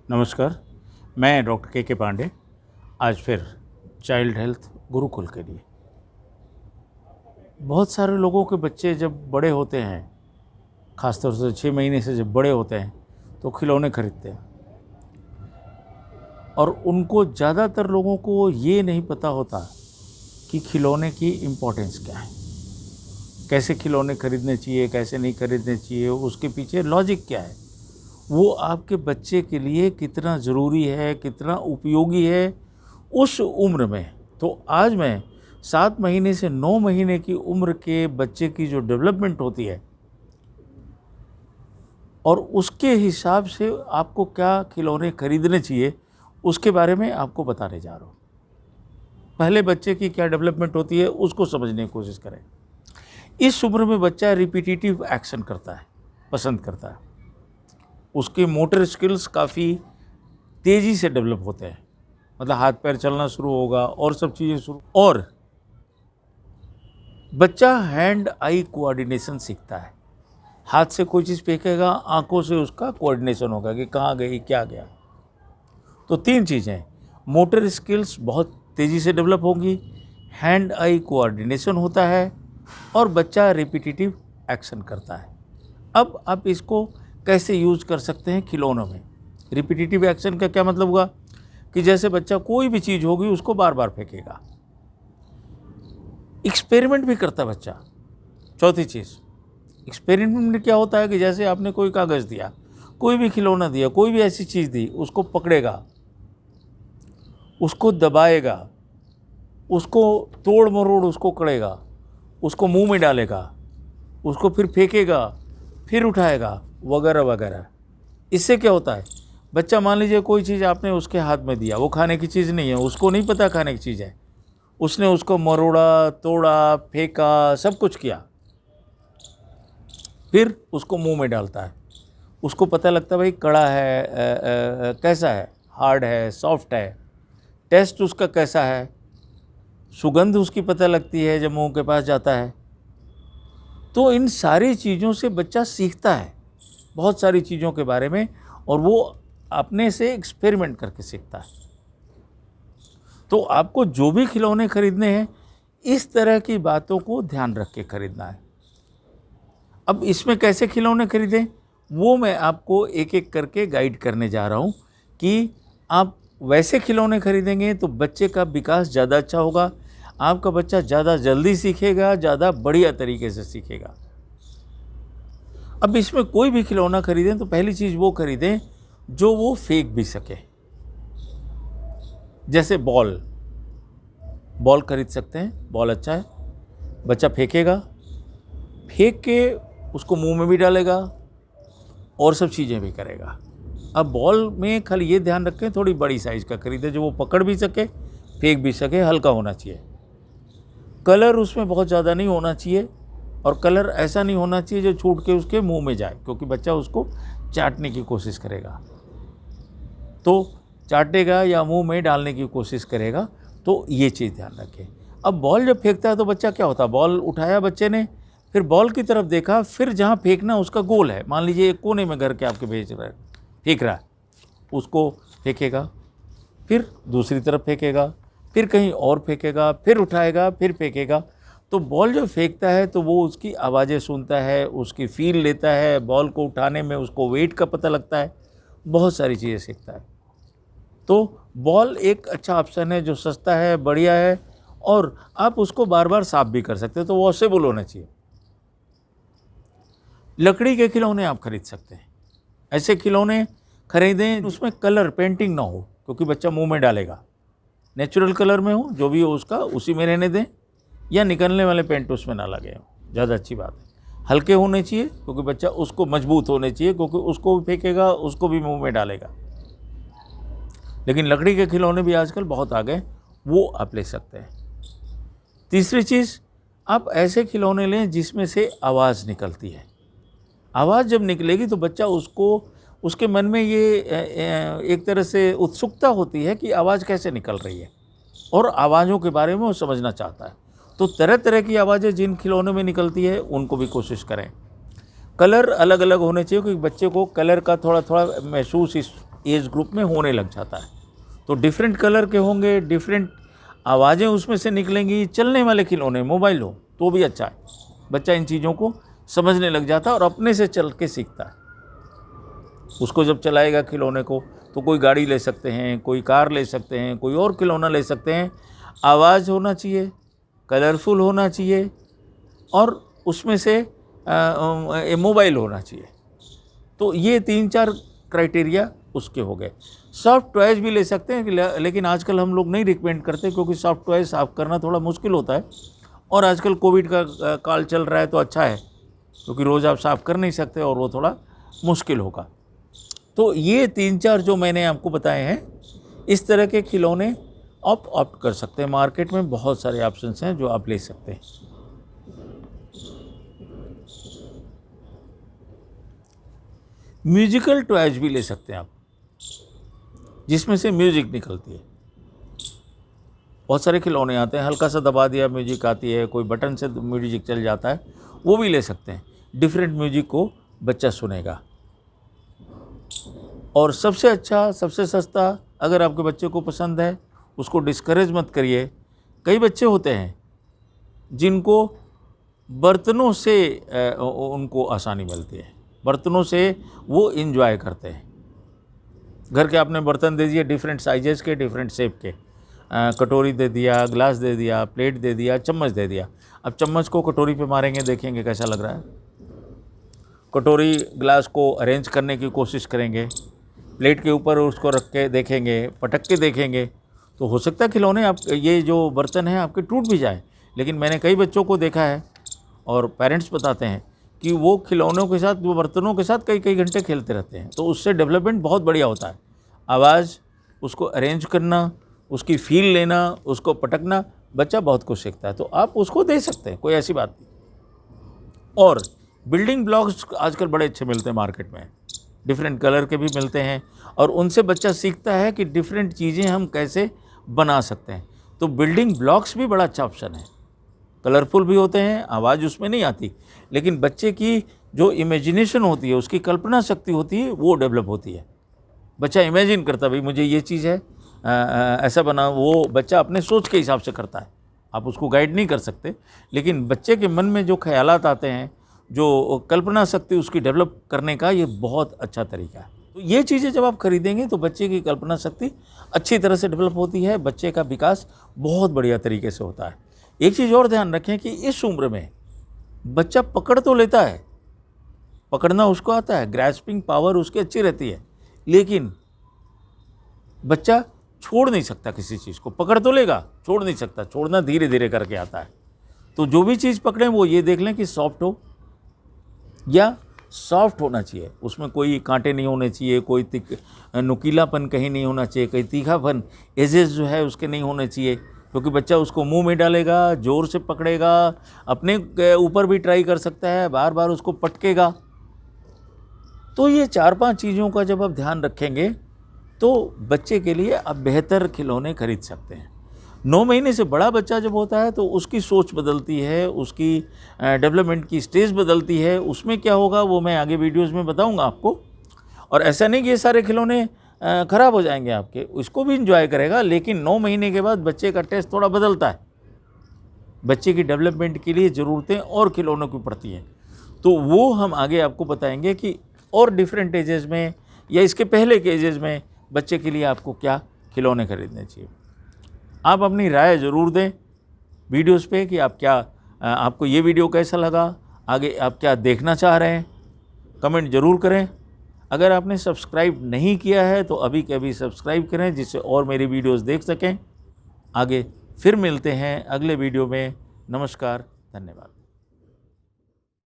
नमस्कार, मैं डॉक्टर के पांडे आज फिर चाइल्ड हेल्थ गुरुकुल के लिए। बहुत सारे लोगों के बच्चे जब बड़े होते हैं, ख़ासतौर से 6 महीने से जब बड़े होते हैं तो खिलौने खरीदते हैं और उनको ज़्यादातर लोगों को ये नहीं पता होता कि खिलौने की इम्पोर्टेंस क्या है, कैसे खिलौने खरीदने चाहिए, कैसे नहीं खरीदने चाहिए, उसके पीछे लॉजिक क्या है, वो आपके बच्चे के लिए कितना ज़रूरी है, कितना उपयोगी है उस उम्र में। तो आज मैं 7 महीने से 9 महीने की उम्र के बच्चे की जो डेवलपमेंट होती है और उसके हिसाब से आपको क्या खिलौने खरीदने चाहिए, उसके बारे में आपको बताने जा रहा हूँ। पहले बच्चे की क्या डेवलपमेंट होती है उसको समझने की कोशिश करें। इस उम्र में बच्चा रिपीटिटिव एक्शन करता है, पसंद करता है। उसके मोटर स्किल्स काफ़ी तेज़ी से डेवलप होते हैं, मतलब हाथ पैर चलना शुरू होगा और सब चीज़ें शुरू। और बच्चा हैंड आई कोऑर्डिनेशन सीखता है। हाथ से कोई चीज़ फेंकेगा, आंखों से उसका कोऑर्डिनेशन होगा कि कहाँ गई, क्या गया। तो 3 चीज़ें, मोटर स्किल्स बहुत तेज़ी से डेवलप होंगी, हैंड आई कोऑर्डिनेशन होता है और बच्चा रिपीटिटिव एक्शन करता है। अब आप इसको कैसे यूज़ कर सकते हैं खिलौनों में। रिपीटिटिव एक्शन का क्या मतलब हुआ कि जैसे बच्चा कोई भी चीज़ होगी उसको बार बार फेंकेगा, एक्सपेरिमेंट भी करता बच्चा। चौथी चीज़, एक्सपेरिमेंट में क्या होता है कि जैसे आपने कोई कागज़ दिया, कोई भी खिलौना दिया, कोई भी ऐसी चीज़ दी, उसको पकड़ेगा, उसको दबाएगा, उसको तोड़ मरोड़ उसको करेगा, उसको मुंह में डालेगा, उसको फिर फेंकेगा, फिर उठाएगा, वगैरह वगैरह। इससे क्या होता है, बच्चा मान लीजिए कोई चीज़ आपने उसके हाथ में दिया, वो खाने की चीज़ नहीं है, उसको नहीं पता खाने की चीज़ है, उसने उसको मरोड़ा, तोड़ा, फेंका, सब कुछ किया, फिर उसको मुंह में डालता है। उसको पता लगता है भाई कड़ा है, कैसा है, हार्ड है, सॉफ्ट है, टेस्ट उसका कैसा है, सुगंध उसकी पता लगती है जब मुंह के पास जाता है। तो इन सारी चीज़ों से बच्चा सीखता है बहुत सारी चीज़ों के बारे में और वो अपने से एक्सपेरिमेंट करके सीखता है। तो आपको जो भी खिलौने खरीदने हैं, इस तरह की बातों को ध्यान रख के खरीदना है। अब इसमें कैसे खिलौने खरीदें वो मैं आपको एक एक करके गाइड करने जा रहा हूँ कि आप वैसे खिलौने खरीदेंगे तो बच्चे का विकास ज़्यादा अच्छा होगा, आपका बच्चा ज़्यादा जल्दी सीखेगा, ज़्यादा बढ़िया तरीके से सीखेगा। अब इसमें कोई भी खिलौना खरीदें तो पहली चीज़ वो खरीदें जो वो फेंक भी सके। जैसे बॉल खरीद सकते हैं, बॉल अच्छा है, बच्चा फेंकेगा, फेंक के उसको मुंह में भी डालेगा और सब चीज़ें भी करेगा। अब बॉल में खाली ये ध्यान रखें थोड़ी बड़ी साइज़ का खरीदें जो वो पकड़ भी सके, फेंक भी सके, हल्का होना चाहिए। कलर उसमें बहुत ज़्यादा नहीं होना चाहिए और कलर ऐसा नहीं होना चाहिए जो छूट के उसके मुंह में जाए, क्योंकि बच्चा उसको चाटने की कोशिश करेगा, तो चाटेगा या मुंह में डालने की कोशिश करेगा। तो ये चीज़ ध्यान रखें। अब बॉल जब फेंकता है तो बच्चा क्या होता है, बॉल उठाया बच्चे ने, फिर बॉल की तरफ देखा, फिर जहाँ फेंकना उसका गोल है, मान लीजिए एक कोने में घर के आपके फेंक रहा है, उसको फेंकेगा, फिर दूसरी तरफ फेंकेगा, फिर कहीं और फेंकेगा, फिर उठाएगा, फिर फेंकेगा। तो बॉल जब फेंकता है तो वो उसकी आवाज़ें सुनता है, उसकी फील लेता है, बॉल को उठाने में उसको वेट का पता लगता है, बहुत सारी चीज़ें सीखता है। तो बॉल एक अच्छा ऑप्शन है जो सस्ता है, बढ़िया है और आप उसको बार बार साफ भी कर सकते हैं, तो वॉशेबल होना चाहिए। लकड़ी के खिलौने आप खरीद सकते हैं, ऐसे खिलौने खरीदें उसमें कलर पेंटिंग ना हो, क्योंकि बच्चा मुंह में डालेगा। नेचुरल कलर में हो, जो भी हो उसका उसी में रहने दें, या निकलने वाले पेंट उसमें ना लगे हो, ज़्यादा अच्छी बात है। हल्के होने चाहिए क्योंकि बच्चा उसको मजबूत होने चाहिए, क्योंकि उसको भी फेंकेगा, उसको भी मुंह में डालेगा। लेकिन लकड़ी के खिलौने भी आजकल बहुत आ गए, वो आप ले सकते हैं। तीसरी चीज़, आप ऐसे खिलौने लें जिसमें से आवाज़ निकलती है। आवाज़ जब निकलेगी तो बच्चा उसके मन में ये एक तरह से उत्सुकता होती है कि आवाज़ कैसे निकल रही है और आवाज़ों के बारे में वो समझना चाहता है। तो तरह तरह की आवाज़ें जिन खिलौनों में निकलती है उनको भी कोशिश करें। कलर अलग अलग होने चाहिए, क्योंकि बच्चे को कलर का थोड़ा थोड़ा महसूस एज ग्रुप में होने लग जाता है। तो डिफरेंट कलर के होंगे, डिफरेंट आवाज़ें उसमें से निकलेंगी। चलने वाले खिलौने, मोबाइल हो तो भी अच्छा है, बच्चा इन चीज़ों को समझने लग जाता है और अपने से चल के सीखता है। उसको जब चलाएगा खिलौने को तो कोई गाड़ी ले सकते हैं, कोई कार ले सकते हैं, कोई और खिलौना ले सकते हैं। आवाज़ होना चाहिए, कलरफुल होना चाहिए और उसमें से मोबाइल होना चाहिए। तो ये 3-4 क्राइटेरिया उसके हो गए। सॉफ्ट टॉयज़ भी ले सकते हैं, लेकिन आजकल हम लोग नहीं रिकमेंड करते क्योंकि सॉफ्ट टॉयज़ साफ करना थोड़ा मुश्किल होता है और आजकल कोविड का काल चल रहा है तो अच्छा है क्योंकि रोज़ आप साफ़ कर नहीं सकते और वो थोड़ा मुश्किल होगा। तो ये 3-4 जो मैंने आपको बताए हैं, इस तरह के खिलौने आप ऑप्ट कर सकते हैं। मार्केट में बहुत सारे ऑप्शंस हैं जो आप ले सकते हैं। म्यूजिकल टॉयज भी ले सकते हैं आप, जिसमें से म्यूजिक निकलती है। बहुत सारे खिलौने आते हैं, हल्का सा दबा दिया म्यूजिक आती है, कोई बटन से म्यूजिक चल जाता है, वो भी ले सकते हैं। डिफरेंट म्यूजिक को बच्चा सुनेगा। और सबसे अच्छा, सबसे सस्ता, अगर आपके बच्चे को पसंद है उसको डिस्करेज मत करिए। कई बच्चे होते हैं जिनको बर्तनों से उनको आसानी मिलती है, बर्तनों से वो इंजॉय करते हैं। घर के आपने बर्तन दे दिए डिफरेंट साइजेस के, डिफरेंट शेप के, कटोरी दे दिया, ग्लास दे दिया, प्लेट दे दिया, चम्मच दे दिया। अब चम्मच को कटोरी पे मारेंगे, देखेंगे कैसा लग रहा है। कटोरी ग्लास को अरेंज करने की कोशिश करेंगे, प्लेट के ऊपर उसको रख के देखेंगे, पटक के देखेंगे, तो हो सकता है खिलौने आप ये जो बर्तन हैं आपके टूट भी जाए। लेकिन मैंने कई बच्चों को देखा है और पेरेंट्स बताते हैं कि वो खिलौनों के साथ, वो बर्तनों के साथ कई कई घंटे खेलते रहते हैं। तो उससे डेवलपमेंट बहुत बढ़िया होता है। आवाज़, उसको अरेंज करना, उसकी फील लेना, उसको पटकना, बच्चा बहुत कुछ सीखता है। तो आप उसको दे सकते हैं, कोई ऐसी बात नहीं। और बिल्डिंग ब्लॉक्स आजकल बड़े अच्छे मिलते हैं मार्केट में, डिफरेंट कलर के भी मिलते हैं और उनसे बच्चा सीखता है कि डिफरेंट चीज़ें हम कैसे बना सकते हैं। तो बिल्डिंग ब्लॉक्स भी बड़ा अच्छा ऑप्शन है। कलरफुल भी होते हैं, आवाज़ उसमें नहीं आती, लेकिन बच्चे की जो इमेजिनेशन होती है, उसकी कल्पना शक्ति होती है, वो डेवलप होती है। बच्चा इमेजिन करता है, भाई मुझे ये चीज़ है, ऐसा बना, वो बच्चा अपने सोच के हिसाब से करता है। आप उसको गाइड नहीं कर सकते, लेकिन बच्चे के मन में जो ख्यालात आते हैं, जो कल्पना शक्ति उसकी डेवलप करने का, ये बहुत अच्छा तरीका है। तो ये चीज़ें जब आप खरीदेंगे तो बच्चे की कल्पना शक्ति अच्छी तरह से डेवलप होती है, बच्चे का विकास बहुत बढ़िया तरीके से होता है। एक चीज़ और ध्यान रखें कि इस उम्र में बच्चा पकड़ तो लेता है, पकड़ना उसको आता है, ग्रैस्पिंग पावर उसकी अच्छी रहती है, लेकिन बच्चा छोड़ नहीं सकता किसी चीज़ को। पकड़ तो लेगा, छोड़ नहीं सकता, छोड़ना धीरे धीरे करके आता है। तो जो भी चीज़ पकड़ें वो ये देख लें कि सॉफ्ट हो या सॉफ्ट होना चाहिए, उसमें कोई कांटे नहीं होने चाहिए, कोई नुकीलापन कहीं नहीं होना चाहिए, कहीं तीखापन, एजेस जो है उसके नहीं होने चाहिए, क्योंकि बच्चा उसको मुंह में डालेगा, ज़ोर से पकड़ेगा, अपने ऊपर भी ट्राई कर सकता है, बार बार उसको पटकेगा। तो ये 4-5 चीज़ों का जब आप ध्यान रखेंगे तो बच्चे के लिए आप बेहतर खिलौने खरीद सकते हैं। 9 महीने से बड़ा बच्चा जब होता है तो उसकी सोच बदलती है, उसकी डेवलपमेंट की स्टेज बदलती है। उसमें क्या होगा वो मैं आगे वीडियोज़ में बताऊँगा आपको। और ऐसा नहीं कि ये सारे खिलौने ख़राब हो जाएंगे आपके, उसको भी इंजॉय करेगा, लेकिन 9 महीने के बाद बच्चे का टेस्ट थोड़ा बदलता है। बच्चे की डेवलपमेंट के लिए ज़रूरतें और खिलौनों की पड़ती हैं, तो वो हम आगे आपको बताएंगे कि और डिफरेंट एजेस में या इसके पहले के एजेस में बच्चे के लिए आपको क्या खिलौने खरीदने चाहिए। आप अपनी राय ज़रूर दें वीडियोस पे कि आप क्या, आपको ये वीडियो कैसा लगा, आगे आप क्या देखना चाह रहे हैं, कमेंट ज़रूर करें। अगर आपने सब्सक्राइब नहीं किया है तो अभी के अभी सब्सक्राइब करें, जिससे और मेरी वीडियोस देख सकें। आगे फिर मिलते हैं अगले वीडियो में। नमस्कार, धन्यवाद।